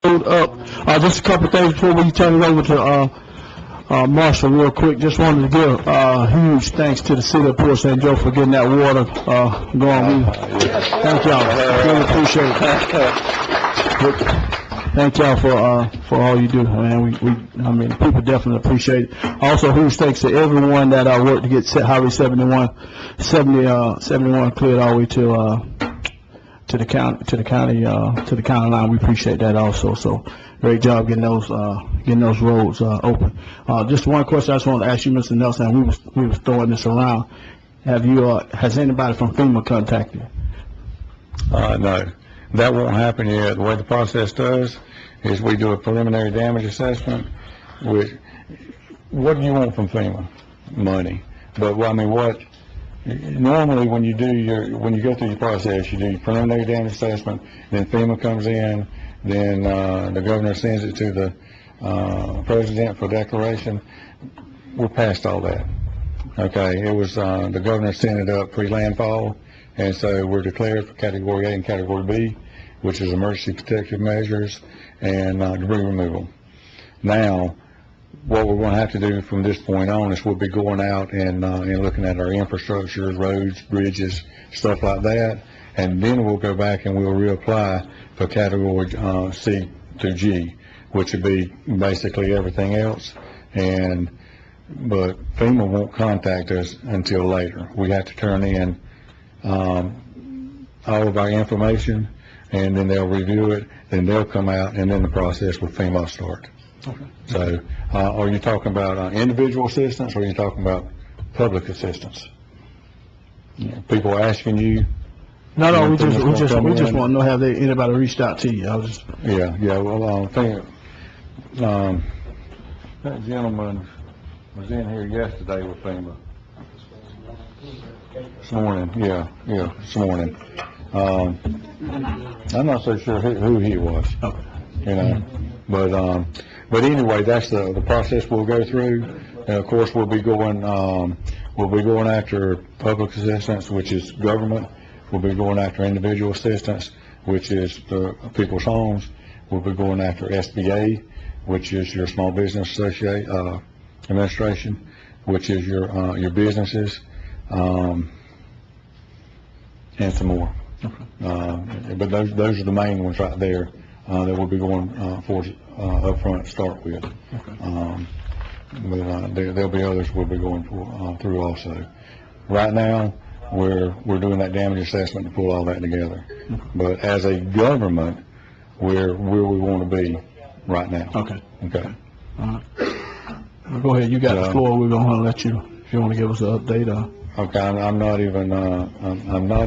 Up. Just a couple of things before we turn it over to Marshall real quick. Just wanted to give huge thanks to the city of Port St. Joe for getting that water going. Thank y'all. Really appreciate it. Thank y'all for all you do, man. I mean, people definitely appreciate it. Also, huge thanks to everyone that worked to get Highway 71 cleared all the way to the county line. We appreciate that also. So great job getting those roads open. Just one question I just want to ask you, Mr. Nelson. We was throwing this around. Has anybody from FEMA contacted you? No, that won't happen yet. The way the process does is we do a preliminary damage assessment. What do you want from FEMA? Money. But normally when you go through your process, you do your preliminary damage assessment, then FEMA comes in, then the governor sends it to the president for declaration. We're past all that. Okay, it was the governor sent it up pre-landfall, and so we're declared for Category A and Category B, which is emergency protective measures and debris removal. Now, what we're going to have to do from this point on is we'll be going out and looking at our infrastructure, roads, bridges, stuff like that, and then we'll go back and we'll reapply for Category C to G, which would be basically everything else. But FEMA won't contact us until later. We have to turn in all of our information, and then they'll review it, then they'll come out, and then the process with FEMA will start. Okay. So, are you talking about individual assistance, or are you talking about public assistance? People asking you? No, we just want to know, have anybody reached out to you? Yeah. Well, that gentleman was in here yesterday with FEMA. This morning, yeah, this morning. I'm not so sure who he was. Okay. But anyway, that's the process we'll go through. And of course, we'll be going after public assistance, which is government. We'll be going after individual assistance, which is the people's homes. We'll be going after SBA, which is your Small Business Administration, which is your businesses, and some more. Okay. But those are the main ones right there that we'll be going for up front to start with. Okay. But there'll be others we'll be going through also. Right now, we're doing that damage assessment to pull all that together. Okay. But as a government, we're where we want to be right now. Okay. Okay. All right. Well, go ahead. You got the floor. We're going to let you, if you want to give us an update. Okay. I'm not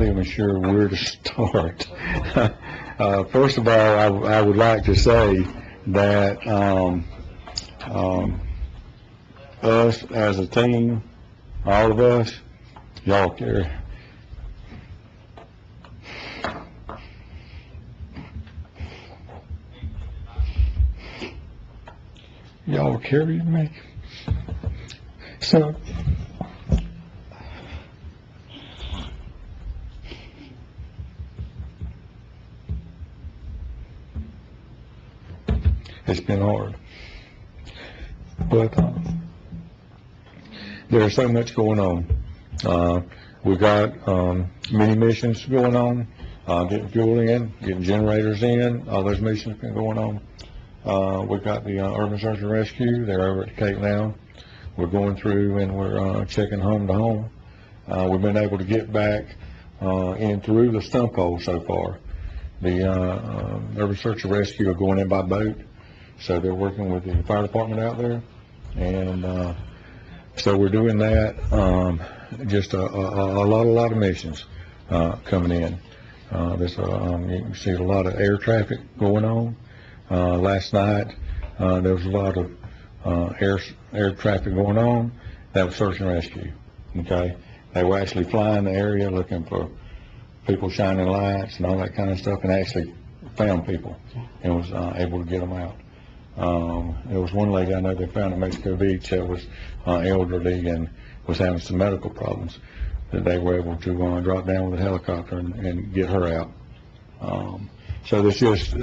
even sure where to start. First of all, I would like to say that us as a team, all of us, y'all carry. Y'all carried me. So it's been hard, but there's so much going on. We got many missions going on, getting fuel in, getting generators in. All those missions been going on. We've got the Urban Search and Rescue. They're over at the Cape now. We're going through and we're checking home to home. We've been able to get back in through the stump hole so far. The Urban Search and Rescue are going in by boat, so they're working with the fire department out there, and so we're doing that. Just a lot of missions coming in. You can see a lot of air traffic going on. Last night there was a lot of air traffic going on. That was search and rescue. Okay, they were actually flying the area looking for people shining lights and all that kind of stuff, and actually found people and was able to get them out. There was one lady I know they found in Mexico Beach that was elderly and was having some medical problems, that they were able to drop down with a helicopter and get her out. So there's just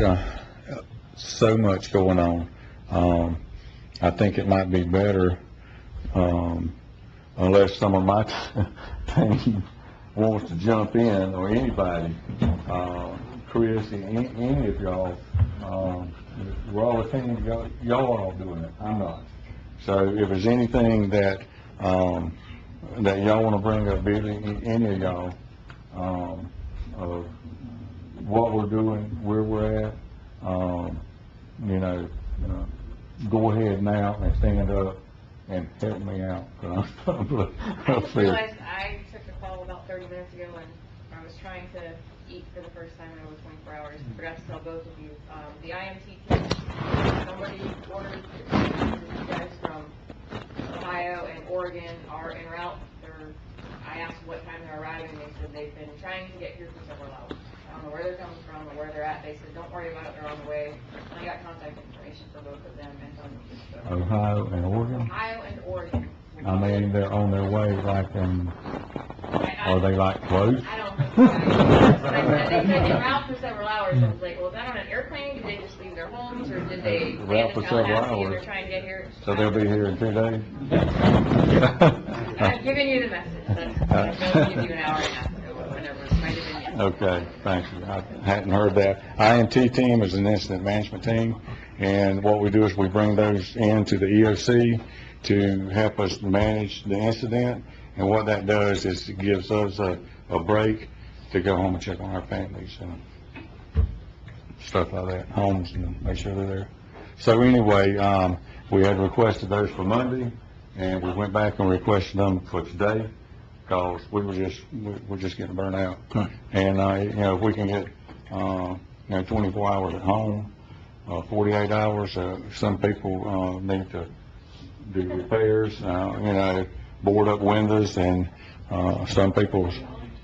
so much going on. I think it might be better, unless some of my team wants to jump in, or anybody, Chris, any of y'all, we're all a team, y'all are all doing it, I'm not. So if there's anything that y'all want to bring up, Billy, any of y'all, of what we're doing, where we're at, go ahead now and stand up and help me out. I just realized I took a call about 30 minutes ago and I was trying to eat for the first time in over 24 hours. I forgot to tell both of you. The IMT team, somebody ordered you guys from Ohio and Oregon are en route. I asked what time they're arriving and they said they've been trying to get here for several hours. I don't know where they're coming from or where they're at. They said, don't worry about it, they're on the way. And I got contact information for both of them and so. Ohio and Oregon? Ohio and Oregon. I mean, they're on their way, like, are they like close? I don't think so. They said en route for several hours. I was like, well, is that on an airplane? Did they just leave their homes or did they land in Tallahassee and they're trying to get here? So they'll be here in 2 days? I've given you the message. I'm going to give you an hour and a half, so whenever. It might have been yesterday. Okay, thank you. I hadn't heard that. IMT team is an incident management team, and what we do is we bring those into the EOC to help us manage the incident, and what that does is it gives us a break to go home and check on our families and stuff like that, homes, and make sure they're there. So anyway, we had requested those for Monday, and we went back and requested them for today, because we're just getting burnt out. Right. And if we can get 24 hours at home, 48 hours, some people need to do repairs, board up windows, and some people's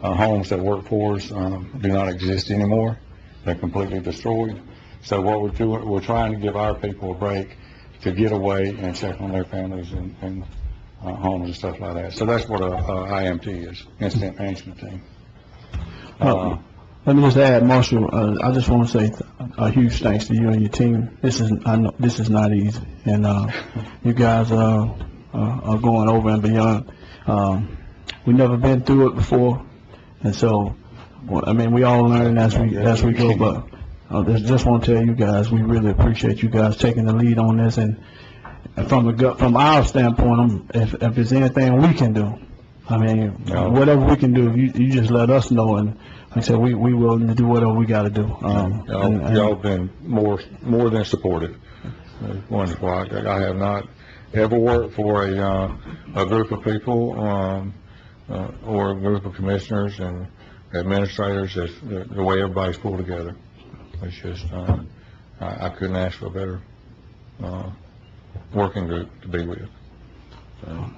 homes that work for us do not exist anymore. They're completely destroyed. So what we're doing, we're trying to give our people a break to get away and check on their families and homes and stuff like that. So that's what a IMT is, Incident Management Team. Let me just add, Marshall, I just want to say a huge thanks to you and your team. I know this is not easy, and you guys are going over and beyond. We've never been through it before, and so, we all learn as we go, but I just want to tell you guys, we really appreciate you guys taking the lead on this, and from our standpoint, if there's anything we can do, whatever we can do, you just let us know, and like I said, we willing to do whatever we got to do. Y'all been more than supportive. Wonderful. I have not ever worked for a group of people or a group of commissioners and administrators the way everybody's pulled together. It's just I couldn't ask for a better working group to be with. So,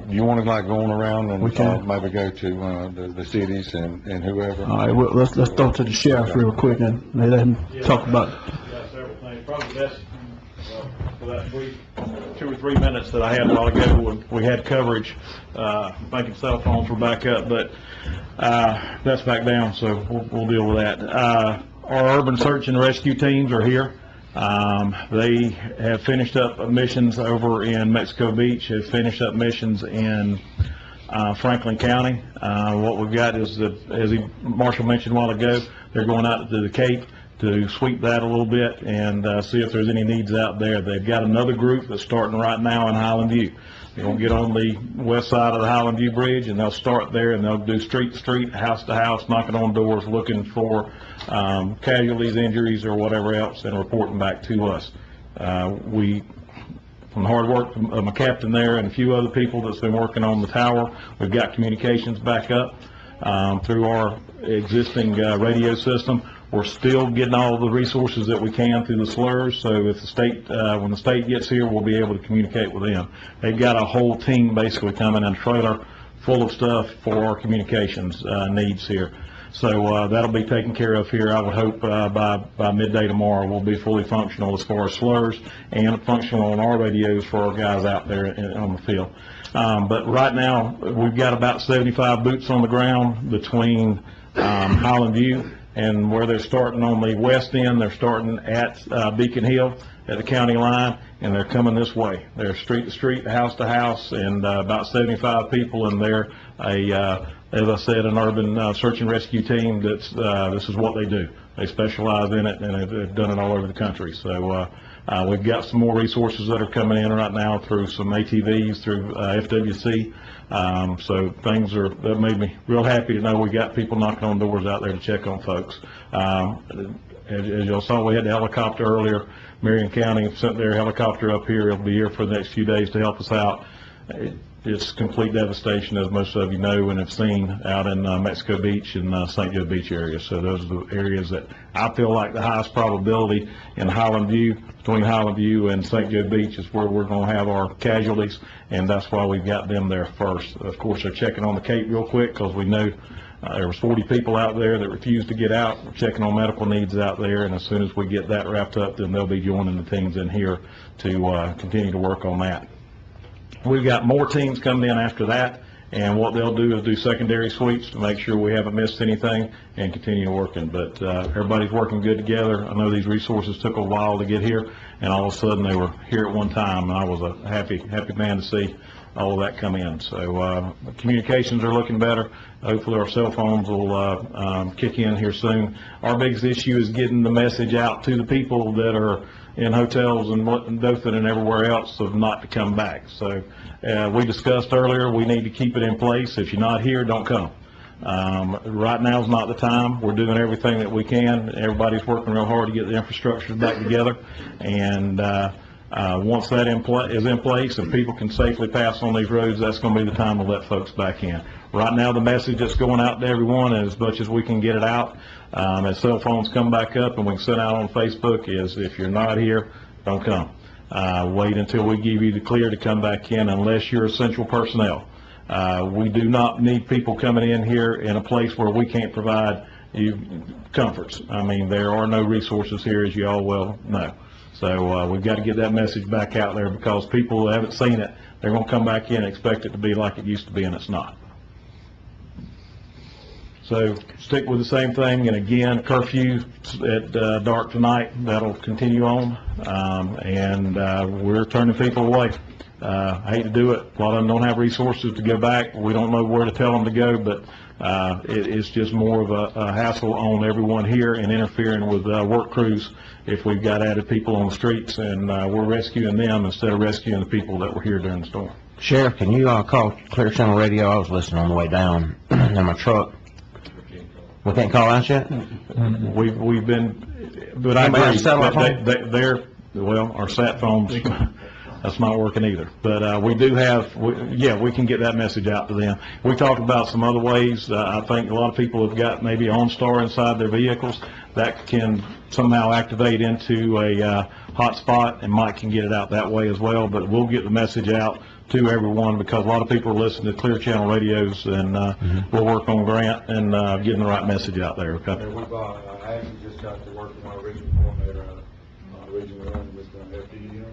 you want to going around and maybe go to the cities and whoever? All right, well, let's go to the sheriff real quick and let him talk about it. Got several things. Probably best for that 2 or 3 minutes that I had a while ago when we had coverage. Thinking cell phones were back up, but that's back down, so we'll deal with that. Our urban search and rescue teams are here. They have finished up missions over in Mexico Beach, have finished up missions in Franklin County. What we've got is, as Marshall mentioned a while ago, they're going out to the Cape to sweep that a little bit and see if there's any needs out there. They've got another group that's starting right now in Highland View. They're going to get on the west side of the Highland View Bridge, and they'll start there, and they'll do street to street, house to house, knocking on doors, looking for casualties, injuries, or whatever else, and reporting back to us. From the hard work of my captain there and a few other people that's been working on the tower, we've got communications back up through our existing radio system. We're still getting all the resources that we can through the slurs, so if the state, when the state gets here, we'll be able to communicate with them. They've got a whole team basically coming in a trailer full of stuff for our communications needs here. So that'll be taken care of here. I would hope by midday tomorrow we'll be fully functional as far as slurs and functional on our radios for our guys out there on the field. But right now we've got about 75 boots on the ground between Highland View and where they're starting on the west end, they're starting at Beacon Hill at the county line, and they're coming this way. They're street to street, house to house, and about 75 people, and they're as I said, an urban search and rescue team. That's this is what they do. They specialize in it, and they've done it all over the country. So we've got some more resources that are coming in right now through some ATVs, through FWC. So things that made me real happy to know we got people knocking on doors out there to check on folks. As y'all saw, we had the helicopter earlier. Marion County sent their helicopter up here. It'll be here for the next few days to help us out. It's complete devastation, as most of you know and have seen, out in Mexico Beach and St. Joe Beach area. So those are the areas that I feel like the highest probability in Highland View, between Highland View and St. Joe Beach, is where we're going to have our casualties, and that's why we've got them there first. Of course, they're checking on the Cape real quick because we know there was 40 people out there that refused to get out. We're checking on medical needs out there, and as soon as we get that wrapped up, then they'll be joining the teams in here to continue to work on that. We've got more teams coming in after that, and what they'll do is do secondary sweeps to make sure we haven't missed anything and continue working. But everybody's working good together. I know these resources took a while to get here, and all of a sudden they were here at one time, and I was a happy man to see all of that come in. So communications are looking better. Hopefully our cell phones will kick in here soon. Our biggest issue is getting the message out to the people that are in hotels and Dothan and everywhere else of not to come back. So we discussed earlier, we need to keep it in place. If you're not here, don't come. Right now is not the time. We're doing everything that we can. Everybody's working real hard to get the infrastructure back together, and once that is in place and people can safely pass on these roads, that's going to be the time to let folks back in. Right now, the message that's going out to everyone, as much as we can get it out, as cell phones come back up and we can send out on Facebook, is if you're not here, don't come. Wait until we give you the clear to come back in, unless you're essential personnel. We do not need people coming in here in a place where we can't provide you comforts. I mean, there are no resources here, as you all well know. So we've got to get that message back out there, because people who haven't seen it, they're going to come back in and expect it to be like it used to be, and it's not. So stick with the same thing, and again, curfew at dark tonight, that'll continue on, and we're turning people away. I hate to do it. A lot of them don't have resources to go back. We don't know where to tell them to go, but it's just more of a hassle on everyone here and interfering with work crews if we've got added people on the streets, and we're rescuing them instead of rescuing the people that were here during the storm. Sheriff, can you call Clear Channel Radio? I was listening on the way down in my truck. We can't call out yet? We've been, but I Anybody have agree, satellite phone? they're, well, our sat phones, that's not working either. But we do have, we can get that message out to them. We talked about some other ways. I think a lot of people have got maybe OnStar inside their vehicles that can somehow activate into a hotspot, and Mike can get it out that way as well. But we'll get the message out to everyone, because a lot of people are listening to Clear Channel radios, and we'll work on Grant and getting the right message out there. Okay. And we've actually just got to work with our regional coordinator out of Region 1 with FDM,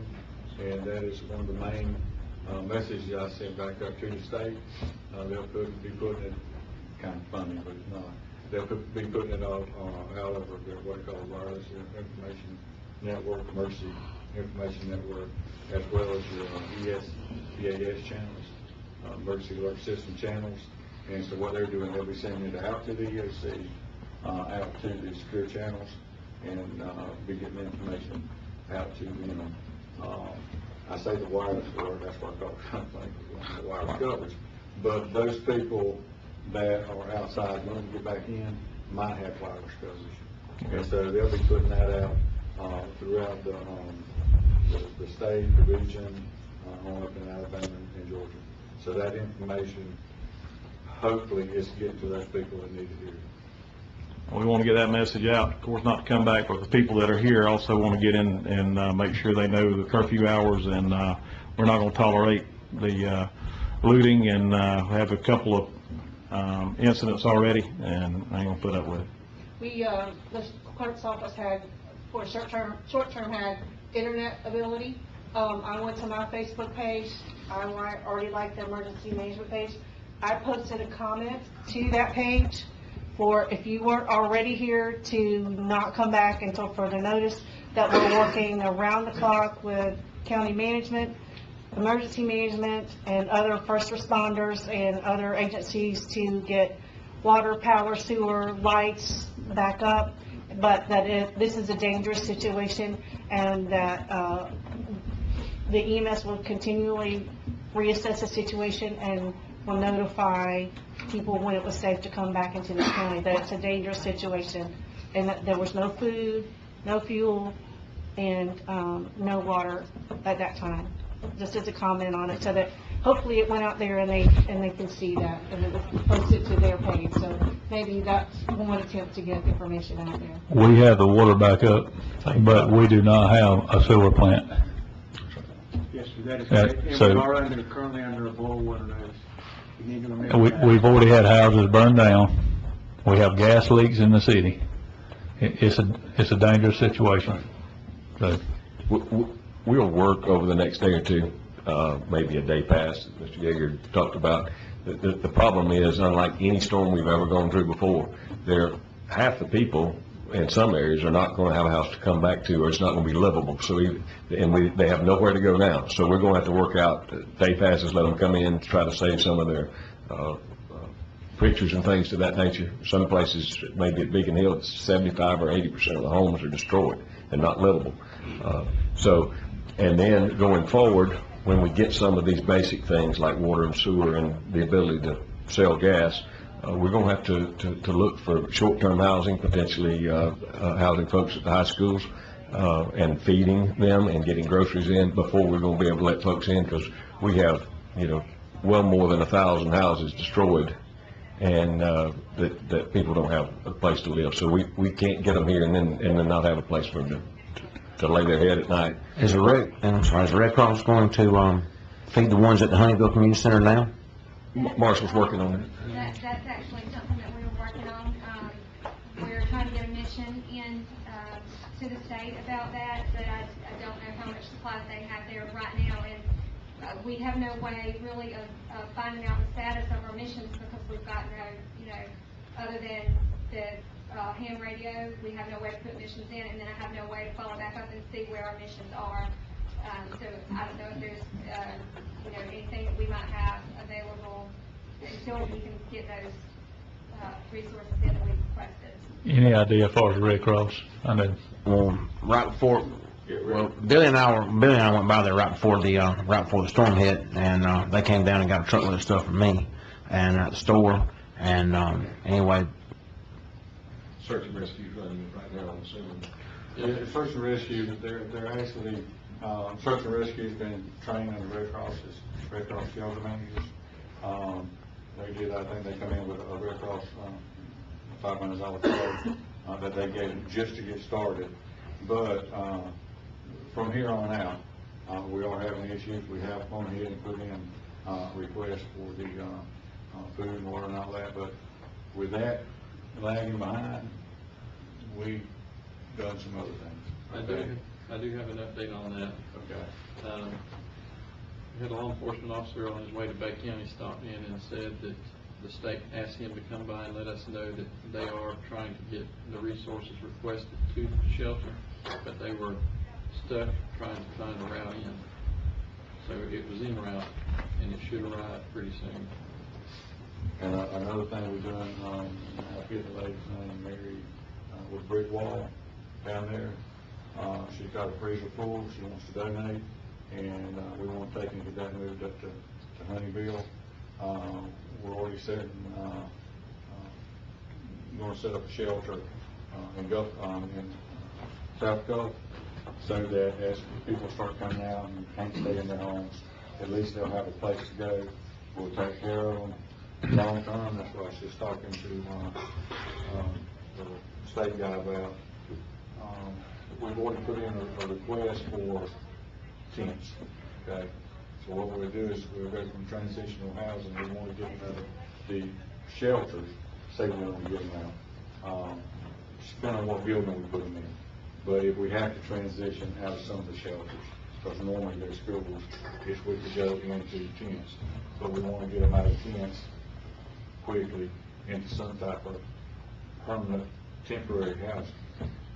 and that is one of the main messages I sent back up to the state. They'll be putting it, kind of funny, but it's not. They'll be putting it out of their what they call wireless information network, emergency information network, as well as your EAS channels, emergency alert system channels. And so what they're doing, they'll be sending it out to the EOC, out to the secure channels, and be getting the information out to, I say the wireless word, that's what I call it, the wireless coverage. But those people that are outside wanting to get back in might have wireless coverage. And so they'll be putting that out throughout the state, the region, on up in Alabama and Georgia. So that information hopefully is getting to those people that need to hear it. We want to get that message out, of course, not to come back, but the people that are here also want to get in and make sure they know the curfew hours, and we're not going to tolerate the looting, and have a couple of incidents already, and I ain't going to put up with it. We, the clerk's office had, for short-term had internet ability. I went to my Facebook page. I already liked the emergency management page. I posted a comment to that page for, if you weren't already here, to not come back until further notice, that we're working around the clock with county management, emergency management, and other first responders and other agencies to get water, power, sewer, lights back up, but that this is a dangerous situation, and that the EMS will continually reassess the situation and will notify people when it was safe to come back into the county, that it's a dangerous situation, and that there was no food, no fuel, and no water at that time. Just as a comment on it, so that hopefully it went out there and they can see that, and it was posted to their page, so maybe that's one attempt to get information out there. We have the water back up, but we do not have a sewer plant. Yes, sir, that is Yeah, correct. And so- we are currently under a boil water notice. We need to remember that. We've already had houses burned down. We have gas leaks in the city. It's a dangerous situation. So, We'll work over the next day or two, maybe a day past, as Mr. Yeager talked about. The problem is, unlike any storm we've ever gone through before, half the people in some areas are not going to have a house to come back to, or it's not going to be livable. So they have nowhere to go now. So we're going to have to work out day passes, let them come in, try to save some of their pictures and things to that nature. Some places, maybe at Beacon Hill, it's 75 or 80% of the homes are destroyed and not livable. And then going forward, when we get some of these basic things like water and sewer and the ability to sell gas, we're going to have to look for short-term housing, potentially housing folks at the high schools, and feeding them and getting groceries in before we're going to be able to let folks in, because we have, well more than 1,000 houses destroyed, and that people don't have a place to live. So we can't get them here and then not have a place for them to lay their head at night. Is the Red Cross going to feed the ones at the Honeyville Community Center now? Marshall's working on it. That's actually something that we were working on. We're trying to get a mission in to the state about that, but I don't know how much supplies they have there right now, and we have no way really of finding out the status of our missions, because we've got no, other than the ham radio, we have no way to put missions in, and then I have no way to follow back up and see where our missions are. So I don't know if there's, anything that we might have available until we can get those resources in that we requested. any idea as far as the Red Cross? I know. Right before, Billy and I went by there right before the storm hit, and they came down and got a truckload of stuff from me and at the store, and anyway. Search and rescue running right now, I'm assuming. Yeah, search and rescue, they're actually, search and rescue's been trained under Red Cross shelter managers. They did, I think they come in with a Red Cross, $500 card, that they gave them just to get started. But, from here on out, we are having issues. We have gone ahead and put in, requests for the, food and water and all that, but with that lagging behind, we've done some other things. I do have an update on that. Okay. We had a law enforcement officer on his way to Bay County stopped in and said that the state asked him to come by and let us know that they are trying to get the resources requested to the shelter, but they were stuck trying to find a route in. So it was en route, and it should arrive pretty soon. And another thing we're doing, I forget the lady's name, Mary, with Brick Wall down there. She's got a freezer full, she wants to donate, and we want to take and get that moved up to Honeyville. We're already setting, going to set up a shelter in South Gulf, so that as people start coming out and can't stay in their homes, at least they'll have a place to go. We'll take care of them long term. That's what I was just talking to the state guy about. We've already put in a request for tents. Okay, so what we'll do is we'll go from transitional housing. We want to get the shelters. Say we want to get them out. Depending on what building we put them in. But if we have to transition out of some of the shelters, because normally their schools, if we could go into tents, but we want to get them out of tents quickly into some type of permanent, temporary housing.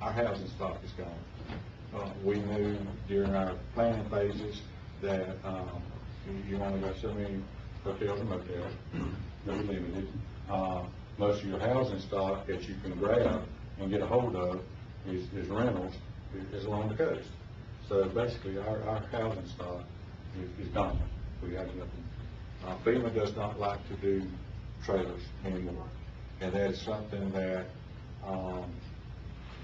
Our housing stock is gone. We knew during our planning phases that, you only got so many hotels and motels, they're limited. Most of your housing stock that you can grab and get a hold of is rentals, is along the coast. So basically, our housing stock is gone. We have nothing. FEMA does not like to do trailers anymore, and that is something that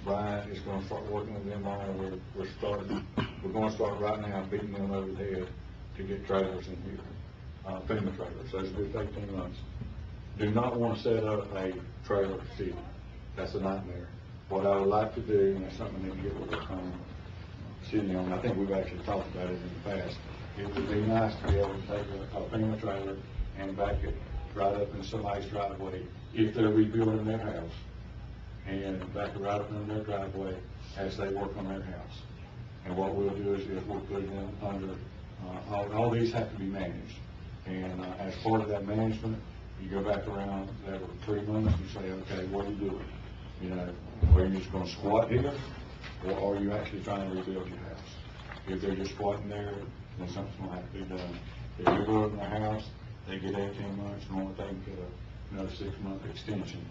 Brian is going to start working with them on. We're going to start right now beating them over the head to get trailers in here, FEMA trailers. Those will be 18 months. Do not want to set up a trailer city. That's a nightmare. What I would like to do, and that's something I need to get with the city on, I think we've actually talked about it in the past, it would be nice to be able to take a FEMA trailer and back it right up in somebody's driveway if they're rebuilding their house, and back it right up in their driveway as they work on their house. And what we'll do is we'll put them under, all these have to be managed. And as part of that management, you go back around every 3 months and say, okay, what are you doing? You know, are you just going to squat here, or are you actually trying to rebuild your house? If they're just squatting there, then something's going to have to be done. If you're building their house, they get 18 months, normally they can get another 6-month extension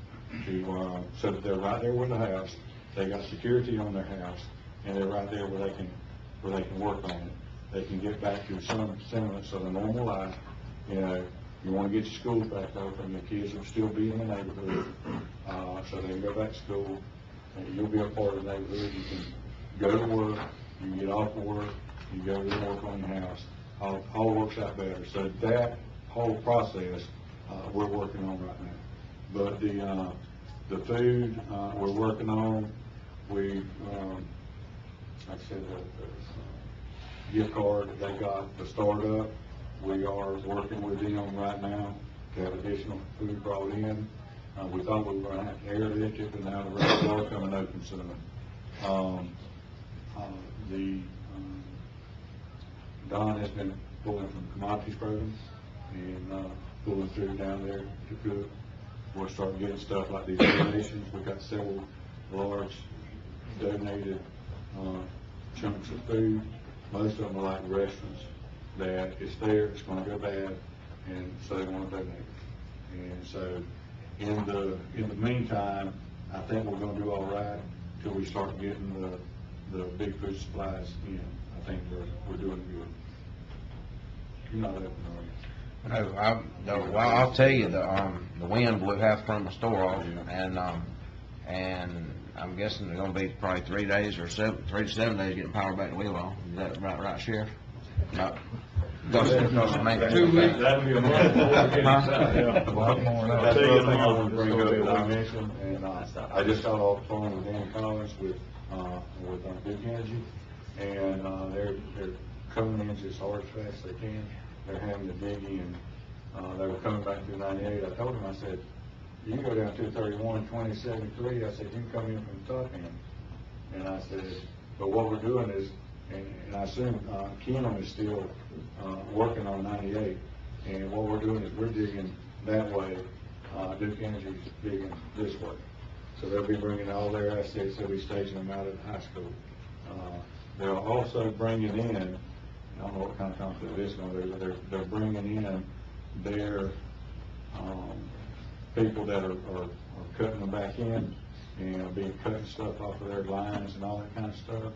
to, so that they're right there with the house, they got security on their house, and they're right there where they can work on it. They can get back to some semblance of a normal life. You know, you want to get your schools back open, your kids will still be in the neighborhood, so they can go back to school, and you'll be a part of the neighborhood. You can go to work, you can get off of work, you go to work on your house. All works out better. So that whole process, we're working on right now. But the food, we're working on. We, like I said, the gift card that they got to start up, we are working with them right now to have additional food brought in. We thought we were going to have to airlift it, but now the rest are coming open soon. Don has been pulling from commodities program and pulling through down there to cook. We'll start getting stuff like these donations. We've got several large donated chunks of food. Most of them are like restaurants that it's there, it's going to go bad, and so they want to donate it. And so in the meantime, I think we're going to do all right till we start getting the big food supplies in. I think we're doing good. You're not open, are you? No, well, I'll tell you, the wind blew half from the store off, and I'm guessing they're gonna be probably 3 days or 3 to 7 days getting power back to Wheelock. Is that right, Sheriff? No. Because 2 weeks. That'll be a month before we get inside, yeah. A lot more than that. That's the other thing I want to bring up that I mentioned, and I just got off the phone with Dan Collins with Duke Energy, and they're coming in as hard as fast as they can. They're having to dig in. They were coming back through 98. I told them, I said, you can go down 231, 2073. I said, you can come in from the top end. And I said, but what we're doing is, and I assume Kenham is still working on 98. And what we're doing is we're digging that way. Duke Energy is digging this way. So they'll be bringing all their assets. They'll be staging them out at the high school. They'll also bringing in, I don't know what kind of conflict this is going to be, but they're bringing in their people that are cutting them back in and be cutting stuff off of their lines and all that kind of stuff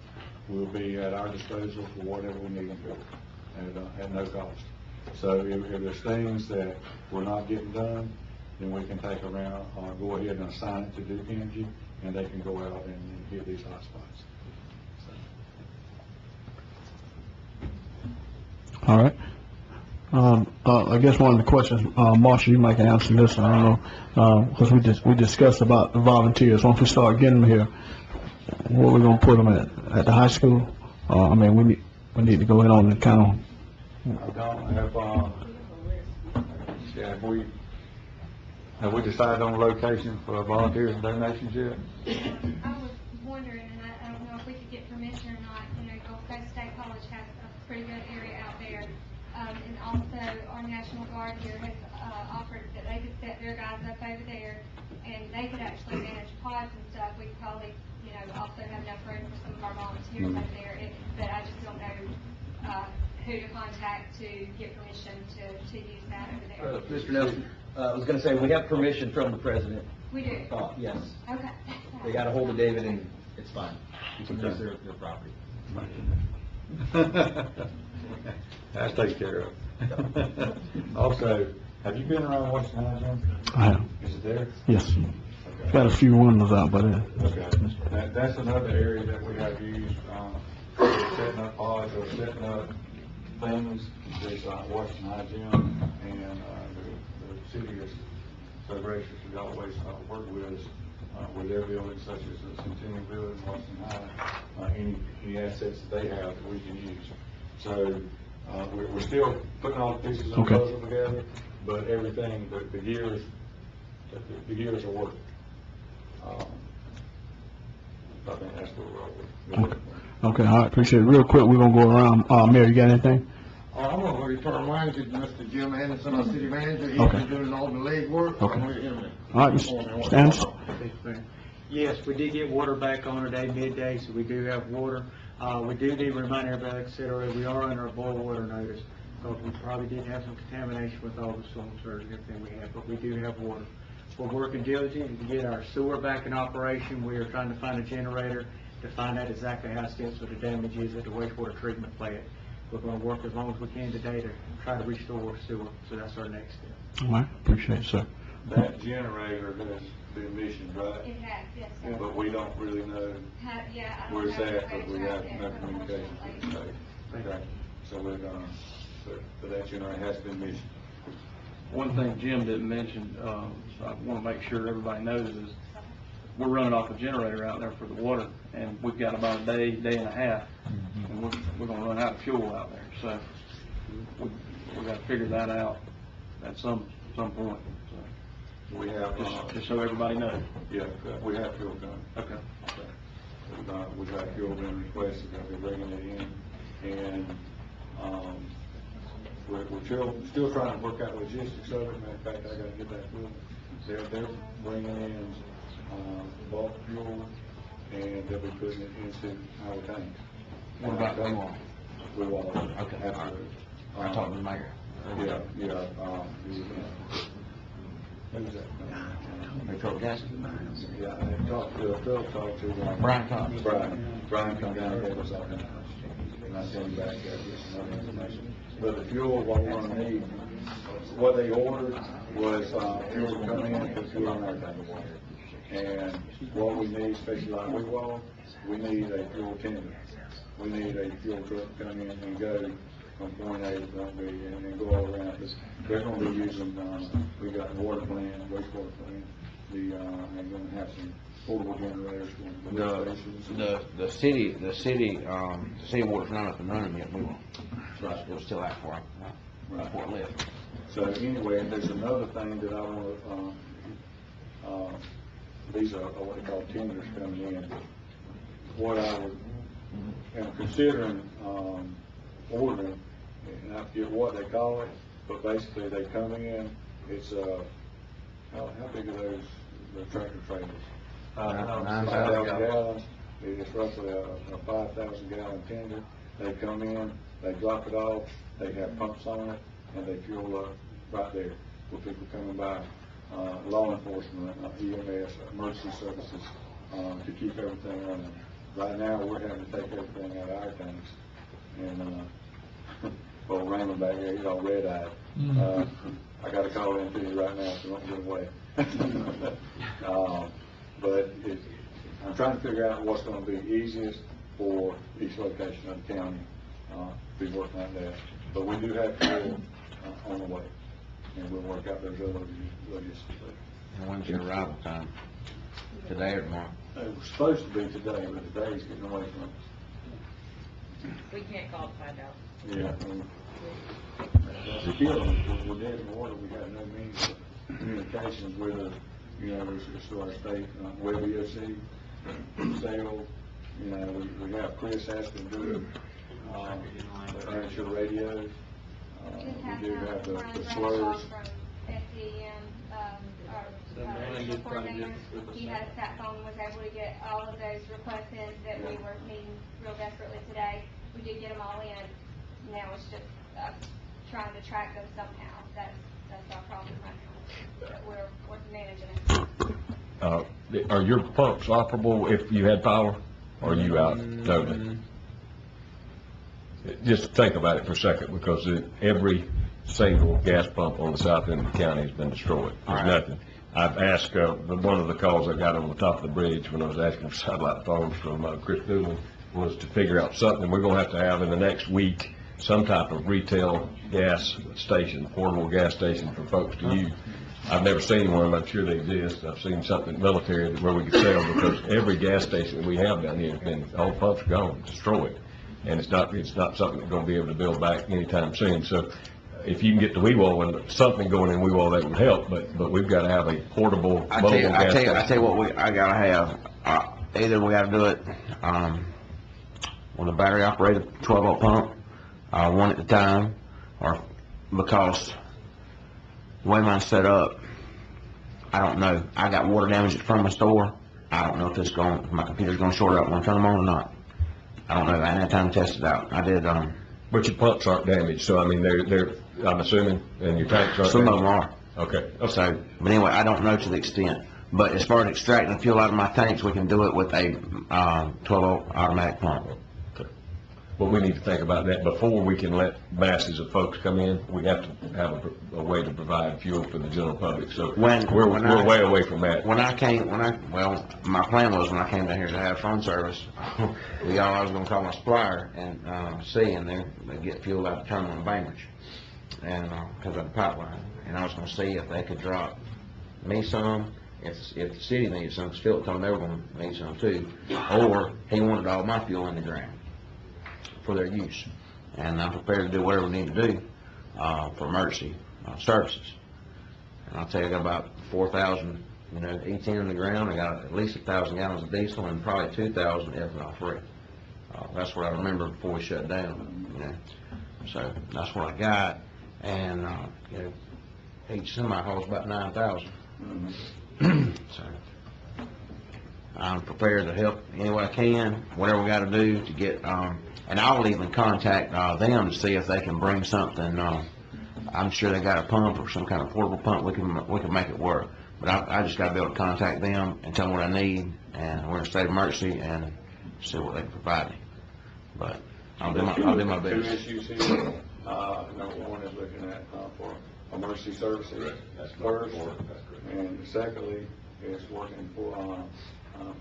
will be at our disposal for whatever we need them for at no cost. So if there's things that we're not getting done, then we can take around, go ahead and assign it to Duke Energy, and they can go out and hit these hot spots. All right. I guess one of the questions, Marshall, you might can answer this. I don't know, because we discussed about the volunteers. Once we start getting them here, where we gonna put them at the high school? I mean, we need to go in on and kind of. I don't have, have we decided on a location for volunteers and donations yet? I was wondering, and I don't know if we could get permission or not, Gulf Coast State College has a pretty good area out there. And also our National Guard here has offered that they could set their guys up over there, and they could actually manage pods and stuff, we'd probably, also have enough room for some of our volunteers over there. But I just don't know, who to contact to get permission to use that over there. Mr. Nelson, I was gonna say, we have permission from the president. We do? Yes. Okay. They got a hold of David and it's fine. You can use their property. That's taken care of. Also, have you been around Washington High, Jim? I have, Is it there? yes. Okay. Got a few windows out by there. Okay. That's another area that we have used, setting up pods or setting up things. There's Washington High Gym, and the city is so gracious to always work with us with their buildings, such as the Centennial Building, Washington High, any assets that they have that we can use. So we're still putting all the pieces of the Okay. puzzle together, but everything, the gears are working. I think that's where we're at. Okay, all right, appreciate it. Real quick, we're gonna go around. Mayor, you got anything? I'm gonna return mine to Mr. Jim Anderson, our city manager. He's Okay. been doing all the legwork. Okay. I'm gonna hear him. All right, Mr. Anderson? Yes, we did get water back on today, midday, so we do have water. We do need to remind everybody, like I said earlier, we are under a boil water notice, because we probably did have some contamination with all the storm surge and everything we had, but we do have water. We're working diligently to get our sewer back in operation. We are trying to find a generator to find out exactly how extensive the damage is at the wastewater treatment plant. We're gonna work as long as we can today to try to restore sewer, so that's our next step. All right, appreciate it, sir. That generator has been missioned, right? It has, yes, sir. But we don't really know Yeah, I don't where it's have at, the but we rates have right no there, communication. unfortunately. Okay, so we're gonna, but that generator has been missioned. One thing Jim didn't mention, so I want to make sure everybody knows is, we're running off a generator out there for the water, and we've got about a day and a half, and we're gonna run out of fuel out there, so we gotta figure that out at some point, so. We have, Just so everybody knows. yeah, we have fuel coming. Okay. We've got fuel being requested, they'll be bringing it in, and, we're still trying to work out logistics of it. Matter of fact, I gotta get that fuel. They're bringing in, bulk fuel, and they'll be putting it into our tanks. What about they want? We want, Okay. absolutely. I talked to the mayor. Yeah, who's that? They told gas. Yeah, I talked to, Brian Cox. Brian come down and gave us all that. And I sent him back, get some other information. But the fuel, what we're gonna need, what they ordered was, fuel to come in, put fuel on our tank. And what we need, especially like we need a fuel tender. We need a fuel truck to come in and go from point A to point B and go all around. Because they're gonna be using, we got water plant, wastewater plant, they're gonna have some portable generators for the lift stations. The city water's not up and running yet, we will. So it'll still out for it left. So anyway, there's another thing that I want to, these are what they call tenders coming in. What I am considering, ordering, and I forget what they call it, but basically they come in, it's, how big are those, the tractor trailers? 5,000 gallons. It's roughly a 5,000 gallon tender. They come in, they drop it off, they have pumps on it, and they fuel up right there with people coming by, law enforcement, EMS, emergency services, to keep everything running. Right now, we're having to take everything out of our tanks, and, well, Raymond back there, he's all red-eyed. I got a call in to you right now, so don't get away. But I'm trying to figure out what's going to be easiest for each location of the county, to be working on that. But we do have fuel on the way, and we'll work out those other logistics. And when's your arrival time? Today or tomorrow? It was supposed to be today, but today's getting away from us. We can't call to find out. Yeah. That's the killer. We're dead in the water. We got no means of communications with us, it's to our state, Web EOC, sale, we have Chris Aston do it, the amateur radios, we do have the slurs. From SDM, So Brian regional did try to get coordinator, with us. he had a sat phone and was able to get all of those requests in that we were needing real desperately today. We did get them all in. Now it's just trying to track them somehow. That's our problem right now. But we're managing it. Are your pumps operable if you had power, or are you out totally? Just think about it for a second, because every single gas pump on the south end of the county has been destroyed. There's nothing. I've asked, one of the calls I got on the top of the bridge when I was asking for satellite phones from Chris Doolin was to figure out something. We're going to have in the next week some type of retail gas station, portable gas station for folks to use. I've never seen one, but I'm sure they exist. I've seen something military where we could sell, because every gas station that we have down here has been, all pumps are gone, destroyed. And it's not something we're going to be able to build back anytime soon. So if you can get the Weewall and something going in Weewall, that would help, but we've got to have a portable mobile gas station. I tell you what, I gotta have, either we gotta do it, with a battery operated 12-volt pump, one at a time, or because the way mine's set up, I don't know. I got water damage at the front of my store. I don't know if my computer's gonna short out when I turn them on or not. I don't know. I hadn't had time to test it out. I did, But your pumps aren't damaged, so I mean, they're, I'm assuming, and your tanks aren't damaged? some of them are. Okay. So, but anyway, I don't know to the extent. But as far as extracting fuel out of my tanks, we can do it with a 12-volt automatic pump. But we need to think about that before we can let masses of folks come in. We have to have a way to provide fuel for the general public. So we're way away from that. Well, my plan was when I came down here to have phone service, I was going to call my supplier and see, and they get fuel out of the terminal in Bainbridge, and because of the pipeline, and I was going to see if they could drop me some. If the city needed some, because Philip told me they were going to need some too, or he wanted all my fuel in the ground for their use, and I'm prepared to do whatever we need to do for emergency services. And I'll tell you, I got about 4,000, E10 in the ground. I got at least 1,000 gallons of diesel and probably 2,000 ethanol free. That's what I remember before we shut down. So that's what I got, and each semi hauls about 9,000. So I'm prepared to help any way I can, whatever we got to do to get. And I'll even contact them to see if they can bring something. I'm sure they got a pump or some kind of portable pump. We can make it work. But I just got to be able to contact them and tell them what I need, and we're in a state of emergency, and see what they can provide me. But I'll do my best. Two issues here. Number one is looking at for emergency services. That's first. And secondly is working for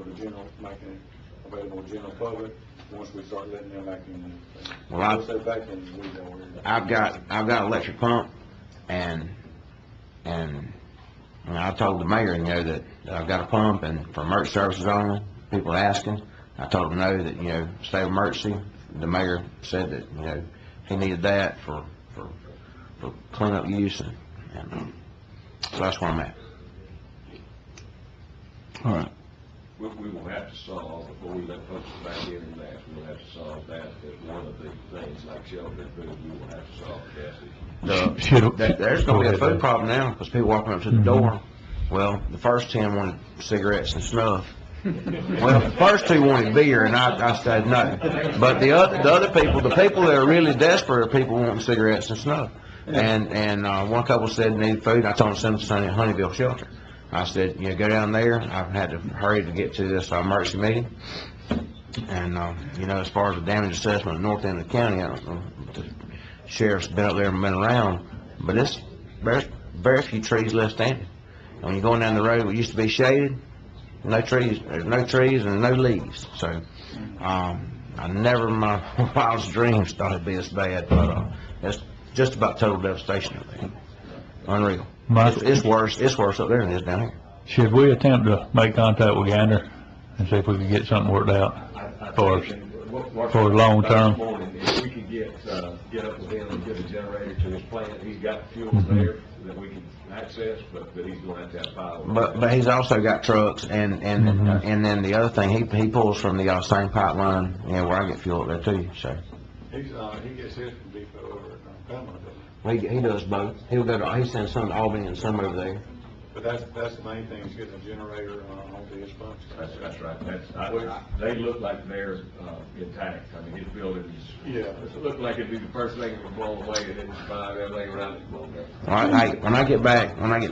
the general, making it available to general public. Once we start letting them back in. Well, I've got an electric pump, and I told the mayor, that I've got a pump, and for emergency services only. People asking, I told them no, that state of emergency. The mayor said that he needed that for cleanup use, and so that's where I'm at. All right. We will have to solve, before we let folks back in and ask, we will have to solve that as one of the things, like shelter and food, we will have to solve the gas issue. There's going to be a food problem now, because people walking up to the door. Well, the first 10 wanted cigarettes and snuff. Well, the first 2 wanted beer, and I said no. But the other people, the people that are really desperate, are people wanting cigarettes and snuff. And one couple said they need food. I told them to send them to Sunny Honeyville shelter. I said, go down there. I've had to hurry to get to this emergency meeting. And, as far as the damage assessment at the north end of the county, I don't know, the sheriff's been up there and been around, but there's very few trees left standing. And when you're going down the road, it used to be shaded, no trees, there's no trees and no leaves. So, I never in my wildest dreams thought it'd be this bad, but, it's just about total devastation up there. Unreal. It's worse up there than it is down here. Should we attempt to make contact with Gander and see if we can get something worked out for long term? If we could get up with him and get a generator to his plant, he's got fuel there that we can access, but he's going to have to have power. But he's also got trucks, and then the other thing, he pulls from the same pipeline, where I get fuel up there too. So He gets his from Depot over at Pamela. he does both. He sends some to Albany and some over there. But that's the main thing, is getting a generator onto his pump station. That's right. They look like they're intact. I mean, his buildings, Yeah. it looked like it'd be the first thing that would blow away, and then it's fine, everything around it blown up. All right, hey, when I get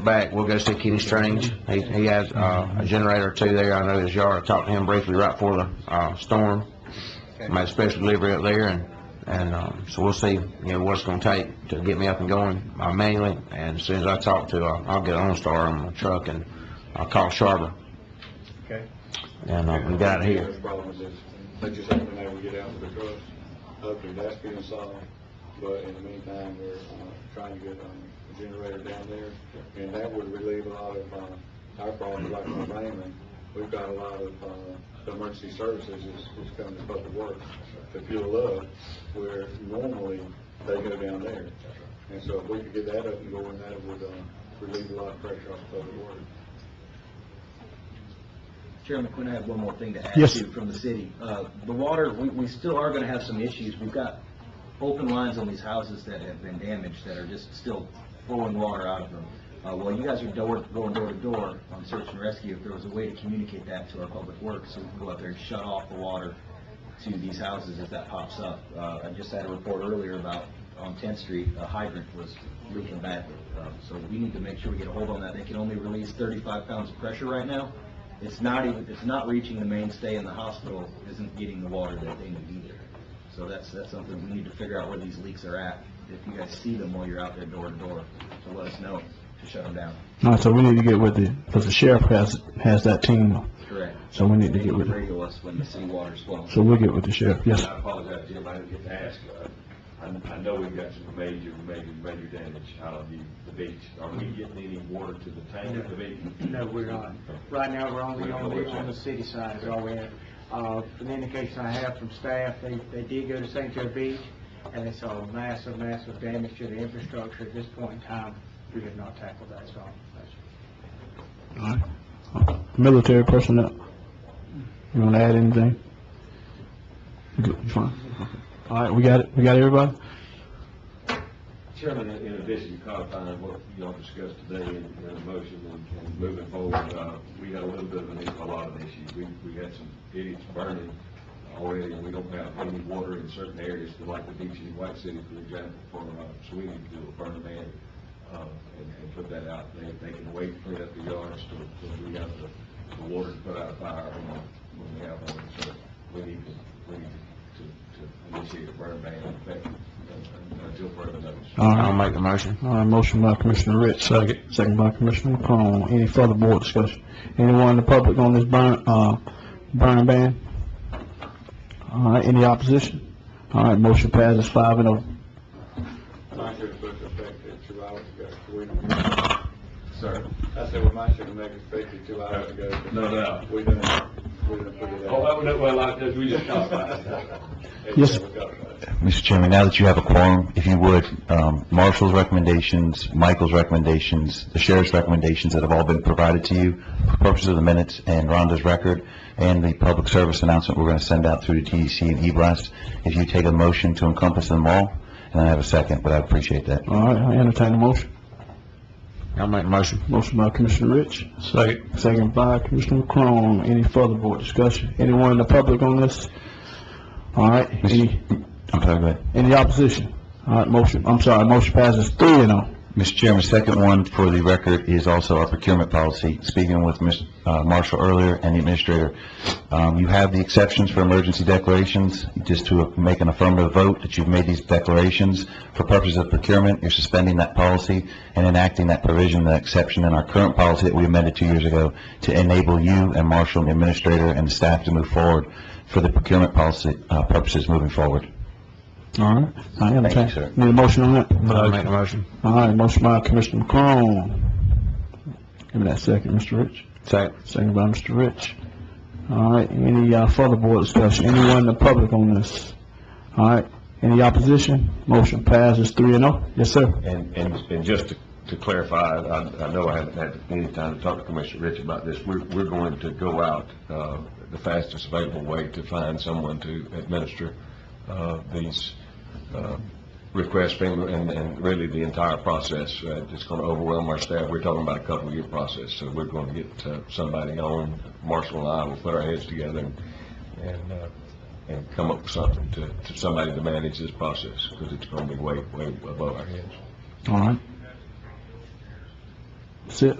back, we'll go see Kenny Strange. He has, a generator or two there. I know his yard. I talked to him briefly right before the, storm. Made a special delivery up there, and so we'll see, what it's gonna take to get me up and going, manually. And as soon as I talk to, I'll get OnStar on my truck, and I'll call Sharber. Okay. And, we get out of here. The problem is this, they just haven't been able to get out with the trucks. Hopefully that's being solved, but in the meantime, we're, trying to get, a generator down there, and that would relieve a lot of, our problems, like on Raymond. We've got a lot of, emergency services is coming to public works to fuel up, where normally they go down there. And so if we could get that up and going, that would, relieve a lot of pressure off public works. Chairman Quinn, I have one more thing to add Yes. to from the city. The water, we still are going to have some issues. We've got open lines on these houses that have been damaged that are just still flowing water out of them. Well, you guys are going door to door on search and rescue. If there was a way to communicate that to our public works, so we can go out there and shut off the water to these houses as that pops up. I just had a report earlier about on 10th Street, a hydrant was leaking badly. So we need to make sure we get a hold on that. They can only release 35 pounds of pressure right now. It's not reaching the mainstay, and the hospital isn't getting the water that they need either. So that's something we need to figure out where these leaks are at. If you guys see them while you're out there door to door, to let us know to shut them down. All right, so we need to get with because the sheriff has that team. Correct. So we need to They get can with it. radio us when the city water's flowing. So we'll get with the sheriff, yes. I apologize, Jim, I didn't get to ask. I know we've got some major damage out of the beach. Are we getting any water to the tank at the beach? No, we're not. Right now, we're only on the city side, is all we have. From the indication I have from staff, they did go to St. Joe Beach, and they saw massive damage to the infrastructure. At this point in time, we have not tackled that, so. All right. Military personnel. You want to add anything? You fine? All right, we got it. We got everybody? Chairman, in addition to codifying what y'all discussed today in the motion and moving forward, we had a little bit of a lot of issues. We had some idiots burning already, and we don't have any water in certain areas, like the beach in White City, for example, so we need to do a burn ban and put that out. They can wait to clean up the yards till we have the water to put out a fire when we have one. So we need to initiate a burn ban effective until further notice. All right. I'll make the motion. All right, motion by Commissioner Rich. Second by Commissioner McCrone. Any further board discussion? Anyone in the public on this burn ban? All right, any opposition? All right, motion passes 5-0. Mine should have put it effective 2 hours ago. Sir? I said, well, mine should have made it effective 2 hours ago. No doubt. We didn't put it out. Well, we just talked about it. Yes. Mr. Chairman, now that you have a quorum, if you would, Marshall's recommendations, Michael's recommendations, the sheriff's recommendations that have all been provided to you for purposes of the minutes and Rhonda's record, and the public service announcement we're going to send out through the TEC and E-Blast, if you take a motion to encompass them all, and I have a second, but I'd appreciate that. All right, I entertain the motion. I'll make the motion. Motion by Commissioner Rich. Second. Second by Commissioner McCrone. Any further board discussion? Anyone in the public on this? All right, I'm sorry, go ahead. any opposition? All right, motion passes 3-0. Mr. Chairman, second one for the record is also our procurement policy. Speaking with Mr. Marshall earlier and the administrator, you have the exceptions for emergency declarations. Just to make an affirmative vote that you've made these declarations for purposes of procurement, you're suspending that policy and enacting that provision, that exception in our current policy that we amended 2 years ago to enable you and Marshall and the administrator and the staff to move forward for the procurement policy purposes moving forward. All right, I entertain. Thank you, sir. Need a motion on that? I'll make the motion. All right, motion by Commissioner McCrone. Give me that second, Mr. Rich. Second. Second by Mr. Rich. All right, any further board discussion? Anyone in the public on this? All right, any opposition? Motion passes 3-0. Yes, sir. And just to clarify, I know I haven't had any time to talk to Commissioner Rich about this. We're going to go out the fastest available way to find someone to administer these request FEMA and really the entire process. It's going to overwhelm our staff. We're talking about a couple-year process, so we're going to get somebody on. Marshall and I will put our heads together and come up with something to somebody to manage this process, because it's going to be way above our heads. All right. That's it.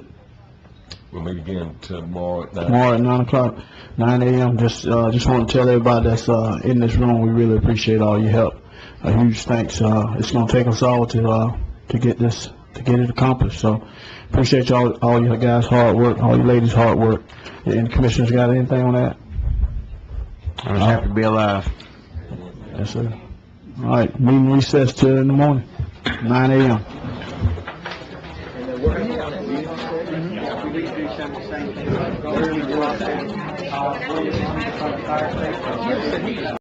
We'll meet again tomorrow at 9. Tomorrow at 9 o'clock, 9 a.m. Just want to tell everybody that's in this room, we really appreciate all your help. A huge thanks. It's going to take us all to get it accomplished. So appreciate all you guys' hard work, all you ladies' hard work. And the commissioners got anything on that? I'm just happy to be alive. Yes, sir. All right, meeting recessed till in the morning, 9 a.m. We do some of the same things. Go early, go out there,